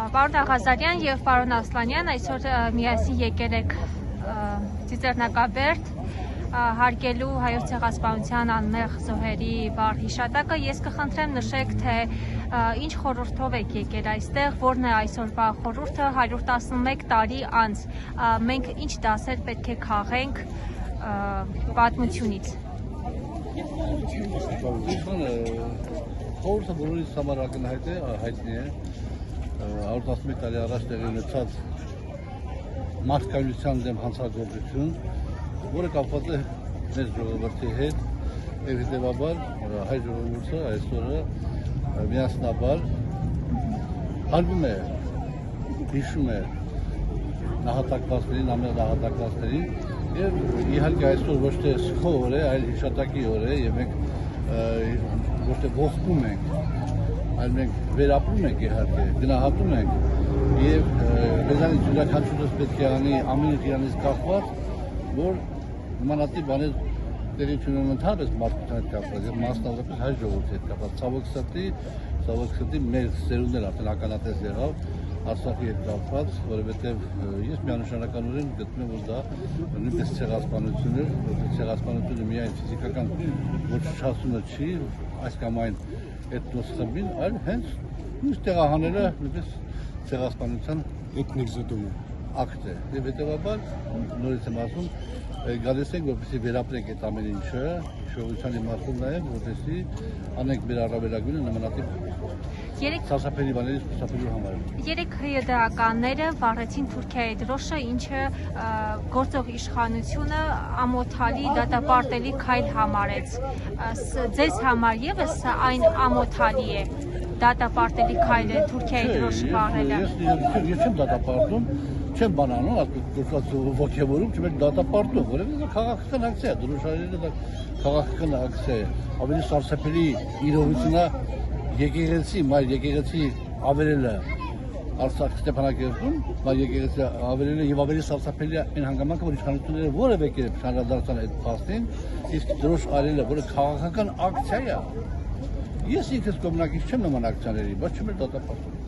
Պարոն Աղազարյան եւ պարոն Ասլանյան այսօր միասին եկել եք Ծիծեռնակաբերդ հարգելու հայոց ցեղասպանության անմեղ զոհերի վառ հիշատակը։ Ես կխնդրեմ նշեք, թե ինչ խորհրդով եք եկել այստեղ, որն է այսօրվա խորհուրդը 111 տարի անց մենք ինչ դասեր պետք է քաղենք պատմությունից։ Խորհուրդը բոլորիս համար ակնհայտ է, հայտնի է 111 տարի առաջ տեղի ունեցած մարդկայնության դեմ հանցագործություն, որը կապված է մեր ժողովրդի հետ, եւ հետեւաբար հայ ժողովուրդը այսօրը միասնաբար հարգում է, հիշում է նահատակվածներին, ամեն նահատակվածներին, եւ իհարկե այսօր ոչ թե սխո օր է, այլ հիշատակի օր է, եւ մենք ոչ թե ողբում ենք, այլ մենք վերապրում ենք իհարկե, գնահատում ենք եւ մեզանից յուրաքանչյուրս պետք է անի ամեն իրանից կախված, որ նմանատիպ բաներ տեղի ունենան ընդհանրապես մարդկության հետ կապված եւ մասնավորապես հայ ժողովրդի հետ կապված։ Ցավոք սրտի մեր ծերունդներ արդեն ականատես եղավ Արցախի հետ կապված, որովհետեւ ես միանշանականորեն գտնում եմ, որ դա նույնպես ցեղասպանություն է, ցեղասպանությունը միայն ֆիզիկական ոչնչացումը չի, այս կամ այն էթնոս խմբին, այլ հենց նույն տեղահանելը նույնպես ցեղասպանության էթնիկ զտումը ակտ է։ Եվ հետեւաբար նորից եմ ասում, գալիս ենք, որպեսզի վերապրենք այդ ամեն ինչը, հիշողության իմաստով նաև, որպեսզի անենք մեր առավելագույնը նմանատիպ սարսափելի բաներից խուսափելու համար։ 3 ՀՅԴ-ականները վառեցին Թուրքիայի դրոշը, ինչը գործող իշխանությունը ամոթալի դատապարտելի քայլ համարեց։ Ձեզ համար եւս այն ամոթալի է դատապարտելի քայլը Թուրքիայի դրոշը վառելը։ Ես չեմ դատապարտում, չեմ բանանում, ասած ոգևորում, չեմ դատապարտում, որովհետեւ դա քաղաքական ակցիա է, դրոշարերը դա քաղաքական ակցիա է։ Ավելի սարսափելի իրողությունա եկեղեցի, մայր եկեղեցի ավերելը Արցախ Ստեփանակերտում, մայր եկեղեցի ավերելը եւ ավելի սարսափելի է այն հանգամանքը, որ իշխանությունները որևէ կերպ շարադարձան այդ փաստին, իսկ դրոշ արելը, որը քաղաքական ակցիա է։ Ես ինքս կողմնակից չեմ նման ակցիաների, բայց չեմ դատապարտում։